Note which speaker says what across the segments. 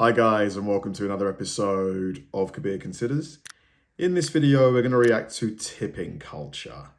Speaker 1: Hi guys, and welcome to another episode of Kabir Considers. In this video, we're going to react to tipping culture.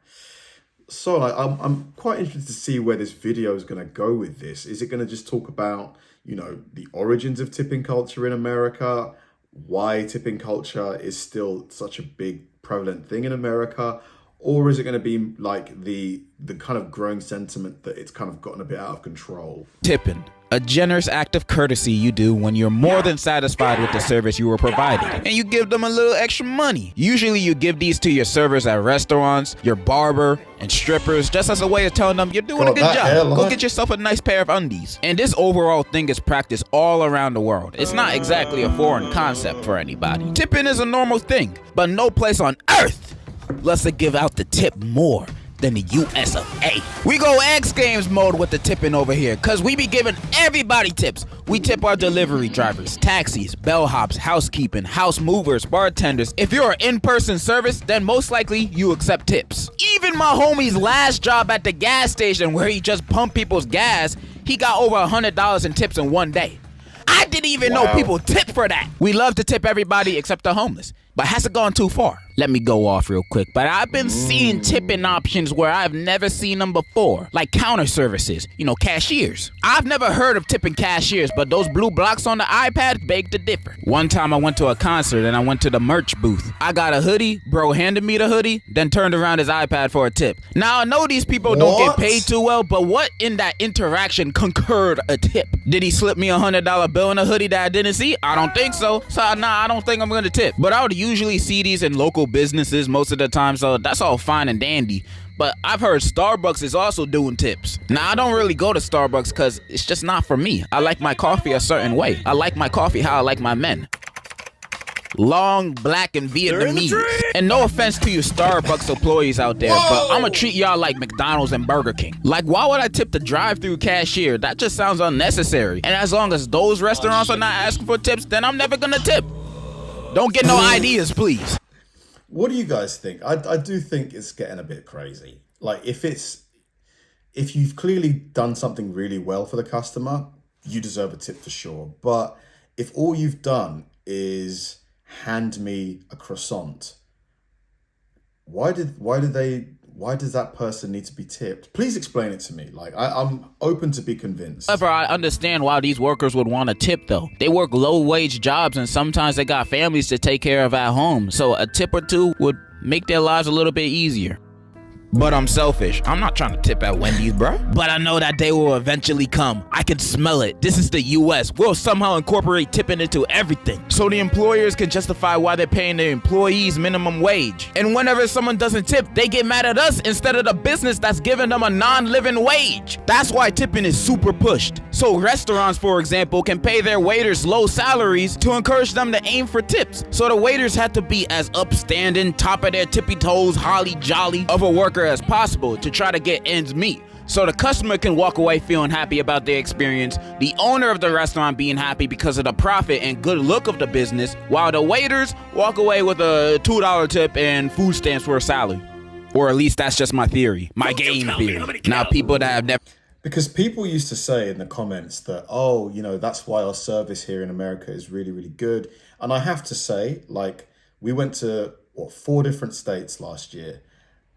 Speaker 1: So I'm quite interested to see where this video is going to go with this. Is it going to just talk about, the origins of tipping culture in America, why tipping culture is still such a big prevalent thing in America, or is it going to be like the kind of growing sentiment that it's kind of gotten a bit out of control?
Speaker 2: Tipping. A generous act of courtesy you do when you're more than satisfied with the service you were provided, and you give them a little extra money. Usually you give these to your servers at restaurants, your barber, and strippers, just as a way of telling them you're doing a good job. Go get yourself a nice pair of undies. And this overall thing is practiced all around the world. It's not exactly a foreign concept for anybody. Tipping is a normal thing, but no place on earth lets it give out the tip more than the US of A. We go X Games mode with the tipping over here, cause we be giving everybody tips. We tip our delivery drivers, taxis, bellhops, housekeeping, house movers, bartenders. If you're an in-person service, then most likely you accept tips. Even my homie's last job at the gas station where he just pumped people's gas, he got over $100 in tips in one day. I didn't even know people tip for that. We love to tip everybody except the homeless, but has it gone too far? Let me go off real quick, but I've been seeing tipping options where I've never seen them before, like counter services, cashiers. I've never heard of tipping cashiers, but those blue blocks on the iPad beg to differ. One time I went to a concert and I went to the merch booth. I got a hoodie, bro handed me the hoodie, then turned around his iPad for a tip. Now I know these people don't get paid too well, but what in that interaction concurred a tip? Did he slip me a $100 bill in a hoodie that I didn't see? I don't think so. So nah, I don't think I'm gonna tip. But I would usually see these in local businesses most of the time, so that's all fine and dandy. But I've heard Starbucks is also doing tips. Now I don't really go to Starbucks because it's just not for me. I like my coffee a certain way. I like my coffee how I like my men. Long, black, and Vietnamese. And no offense to you Starbucks employees out there, but I'ma treat y'all like McDonald's and Burger King. Like, why would I tip the drive-through cashier? That just sounds unnecessary. And as long as those restaurants are not asking for tips, then I'm never gonna tip. Don't get no ideas, please.
Speaker 1: What do you guys think? I do think it's getting a bit crazy. Like, if you've clearly done something really well for the customer, you deserve a tip for sure. But if all you've done is hand me a croissant, why does that person need to be tipped? Please explain it to me. Like, I'm open to be convinced.
Speaker 2: However, I understand why these workers would want a tip though. They work low-wage jobs and sometimes they got families to take care of at home, so a tip or two would make their lives a little bit easier. But I'm selfish. I'm not trying to tip at Wendy's, bro. But I know that day will eventually come. I can smell it. This is the US. We'll somehow incorporate tipping into everything, so the employers can justify why they're paying their employees minimum wage. And whenever someone doesn't tip, they get mad at us instead of the business that's giving them a non-living wage. That's why tipping is super pushed. So restaurants, for example, can pay their waiters low salaries to encourage them to aim for tips. So the waiters have to be as upstanding, top of their tippy toes, holly jolly of a worker as possible to try to get ends meet, so the customer can walk away feeling happy about their experience, the owner of the restaurant being happy because of the profit and good look of the business, while the waiters walk away with a $2 tip and food stamps for a salary. Or at least that's just my theory, my game theory. Now people that have never...
Speaker 1: Because people used to say in the comments that, that's why our service here in America is really, really good. And I have to say, like, we went to 4 different states last year,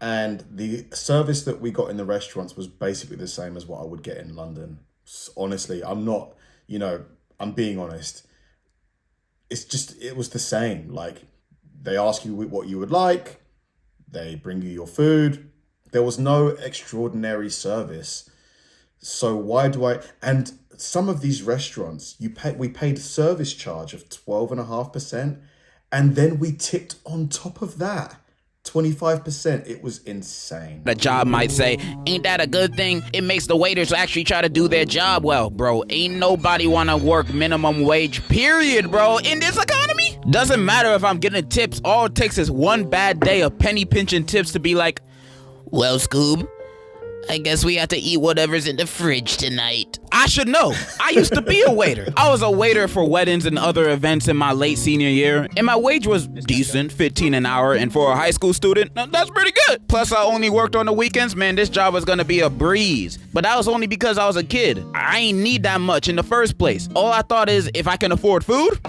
Speaker 1: and the service that we got in the restaurants was basically the same as what I would get in London. Honestly, I'm being honest. It was the same. Like, they ask you what you would like, they bring you your food. There was no extraordinary service. So why do I, and some of these restaurants, we paid service charge of 12.5%, and then we tipped on top of that 25%. It was insane.
Speaker 2: The job might say, ain't that a good thing? It makes the waiters actually try to do their job well. Bro, ain't nobody want to work minimum wage, period, bro, in this economy. Doesn't matter if I'm getting tips. All it takes is one bad day of penny pinching tips to be like, well, Scoob, I guess we have to eat whatever's in the fridge tonight. I should know. I used to be a waiter. I was a waiter for weddings and other events in my late senior year, and my wage was decent, 15 an hour, and for a high school student, that's pretty good. Plus, I only worked on the weekends. Man, this job was gonna be a breeze. But that was only because I was a kid. I ain't need that much in the first place. All I thought is, if I can afford food,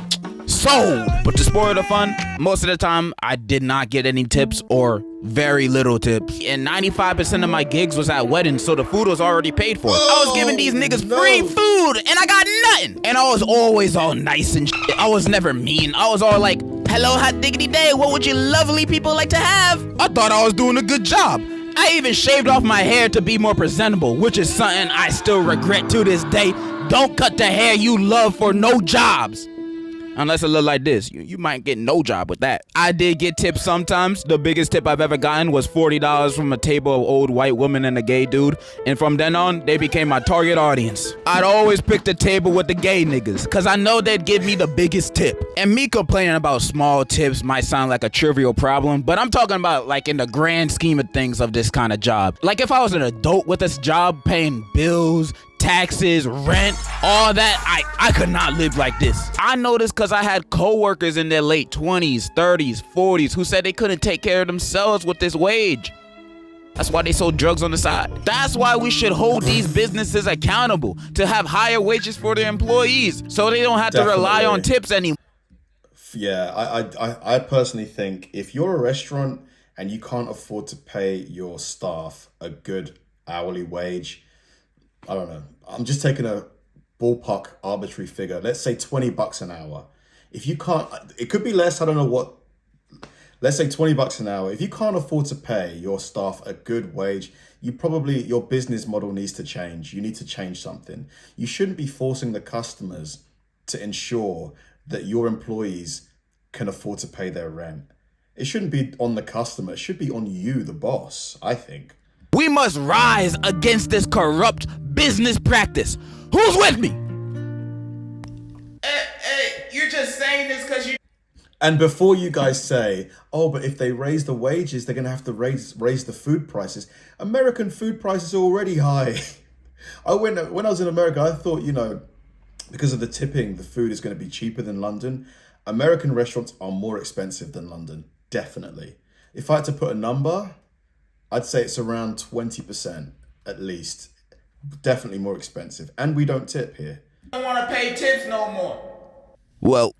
Speaker 2: sold. But to spoil the fun, most of the time I did not get any tips or very little tips. And 95% of my gigs was at weddings, so the food was already paid for. I was giving these niggas free food and I got nothing. And I was always all nice and shit. I was never mean. I was all like, hello, hot diggity day, what would you lovely people like to have? I thought I was doing a good job. I even shaved off my hair to be more presentable, which is something I still regret to this day. Don't cut the hair you love for no jobs. Unless it look like this, you might get no job with that. I did get tips sometimes. The biggest tip I've ever gotten was $40 from a table of old white women and a gay dude. And from then on, they became my target audience. I'd always pick the table with the gay niggas, cause I know they'd give me the biggest tip. And me complaining about small tips might sound like a trivial problem, but I'm talking about like in the grand scheme of things of this kind of job. Like if I was an adult with this job paying bills, taxes, rent, all that, I could not live like this. I know this because I had coworkers in their late 20s, 30s, 40s who said they couldn't take care of themselves with this wage. That's why they sold drugs on the side. That's why we should hold these businesses accountable to have higher wages for their employees so they don't have to rely on tips anymore.
Speaker 1: Yeah, I personally think if you're a restaurant and you can't afford to pay your staff a good hourly wage, I don't know, I'm just taking a ballpark arbitrary figure. Let's say $20 an hour. If you can't, it could be less, I don't know what. Let's say $20 an hour. If you can't afford to pay your staff a good wage, your business model needs to change. You need to change something. You shouldn't be forcing the customers to ensure that your employees can afford to pay their rent. It shouldn't be on the customer. It should be on you, the boss, I think.
Speaker 2: We must rise against this corrupt business practice. Who's with me? Hey, you're just saying this because you...
Speaker 1: And before you guys say, oh, but if they raise the wages, they're going to have to raise the food prices. American food prices are already high. When I was in America, I thought, because of the tipping, the food is going to be cheaper than London. American restaurants are more expensive than London, definitely. If I had to put a number, I'd say it's around 20% at least. Definitely more expensive. And we don't tip here.
Speaker 2: I don't want to pay tips no more. Well,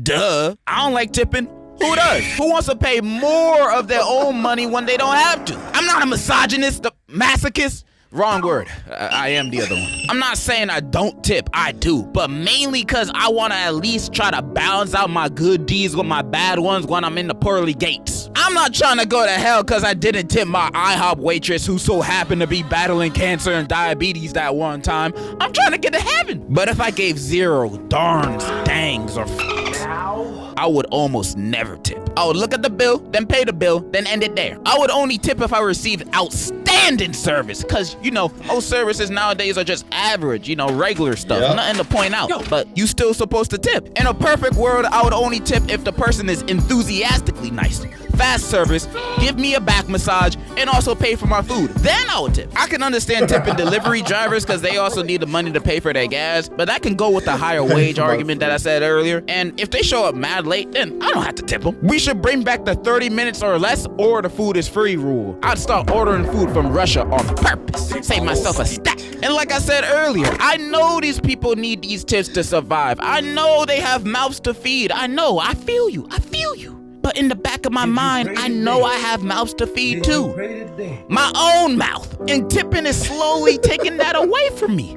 Speaker 2: duh. I don't like tipping. Who does? Who wants to pay more of their own money when they don't have to? I'm not a misogynist, a masochist. Wrong word. I am the other one. I'm not saying I don't tip. I do. But mainly because I want to at least try to balance out my good deeds with my bad ones when I'm in the pearly gates. I'm not trying to go to hell because I didn't tip my IHOP waitress who so happened to be battling cancer and diabetes that one time. I'm trying to get to heaven. But if I gave zero, darns, dangs, or I would almost never tip. I would look at the bill, then pay the bill, then end it there. I would only tip if I received outstanding service, because, most services nowadays are just average, regular stuff. Yeah. Nothing to point out, but you still supposed to tip. In a perfect world, I would only tip if the person is enthusiastically nice. Fast service, give me a back massage, and also pay for my food. Then I would tip. I can understand tipping delivery drivers because they also need the money to pay for their gas, but that can go with the higher wage argument that I said earlier. And if they show up mad late, then I don't have to tip them. We should bring back the 30 minutes or less or the food is free rule. I'd start ordering food from Russia on purpose. Save myself a stack. And like I said earlier, I know these people need these tips to survive. I know they have mouths to feed. I know. I feel you. But in the back of my mind, I know I have mouths to feed too. My own mouth. And tipping is slowly taking that away from me.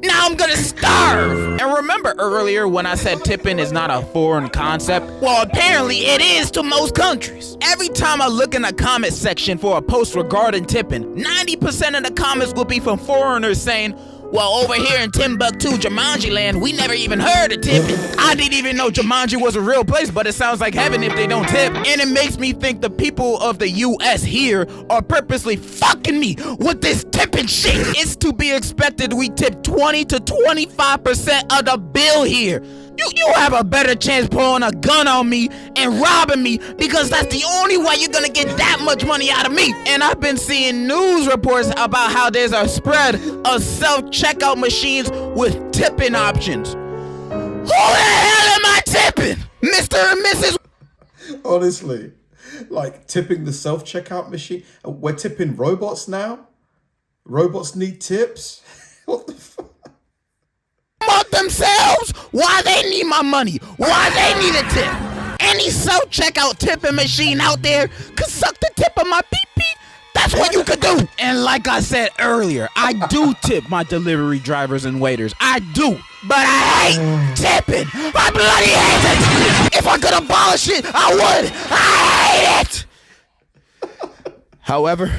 Speaker 2: Now I'm gonna starve. And remember earlier when I said tipping is not a foreign concept? Well, apparently it is to most countries. Every time I look in the comment section for a post regarding tipping, 90% of the comments will be from foreigners saying, well, over here in Timbuktu, Jumanji land, we never even heard of tipping. I didn't even know Jumanji was a real place, but it sounds like heaven if they don't tip. And it makes me think the people of the U.S. here are purposely fucking me with this tipping shit. It's to be expected we tip 20 to 25% of the bill here. You have a better chance pulling a gun on me and robbing me because that's the only way you're gonna get that much money out of me. And I've been seeing news reports about how there's a spread of self-checkout machines with tipping options. Who the hell am I tipping? Mr. and Mrs.
Speaker 1: Honestly, like tipping the self-checkout machine. We're tipping robots now? Robots need tips? What the fuck?
Speaker 2: About themselves, why they need my money, why they need a tip. Any self-checkout tipping machine out there could suck the tip of my pee-pee. That's what you could do. And like I said earlier, I do tip my delivery drivers and waiters. I do. But I hate tipping. I bloody hate it. If I could abolish it, I would. I hate it. However,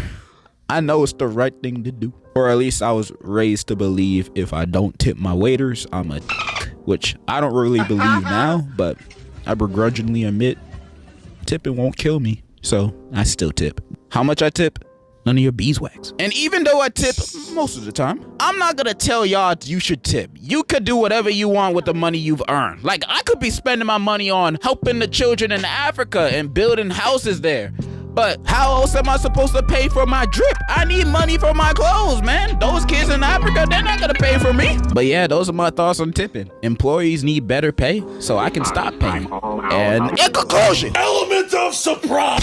Speaker 2: I know it's the right thing to do. Or at least I was raised to believe if I don't tip my waiters, I'm a which I don't really believe now, but I begrudgingly admit tipping won't kill me. So I still tip. How much I tip? None of your beeswax. And even though I tip most of the time, I'm not gonna tell y'all you should tip. You could do whatever you want with the money you've earned. Like, I could be spending my money on helping the children in Africa and building houses there. But how else am I supposed to pay for my drip? I need money for my clothes, man. Those kids in Africa, they're not gonna pay for me. But yeah, those are my thoughts on tipping. Employees need better pay so I can stop paying. And in conclusion,
Speaker 3: Element of surprise.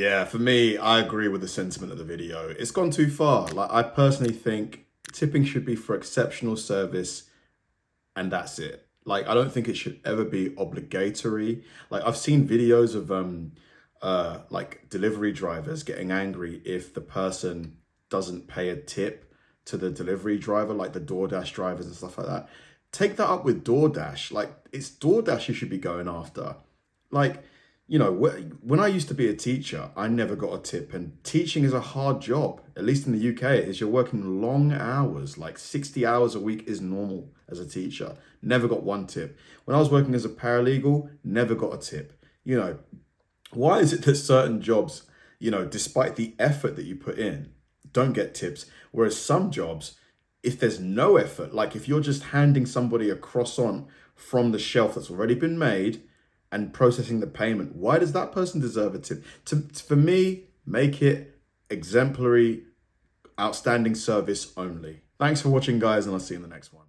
Speaker 1: Yeah, for me, I agree with the sentiment of the video. It's gone too far. Like, I personally think tipping should be for exceptional service and that's it. Like, I don't think it should ever be obligatory. Like, I've seen videos of like delivery drivers getting angry if the person doesn't pay a tip to the delivery driver, like the DoorDash drivers and stuff like that. Take that up with DoorDash. Like, it's DoorDash you should be going after. Like, you know, when I used to be a teacher, I never got a tip, and teaching is a hard job. At least in the UK, is you're working long hours, like 60 hours a week is normal as a teacher. Never got one tip. When I was working as a paralegal, never got a tip. You know, why is it that certain jobs, you know, despite the effort that you put in, don't get tips, whereas some jobs, if there's no effort, like if you're just handing somebody a croissant from the shelf that's already been made and processing the payment, why does that person deserve a tip? For me, make it exemplary, outstanding service only. Thanks for watching, guys, and I'll see you in the next one.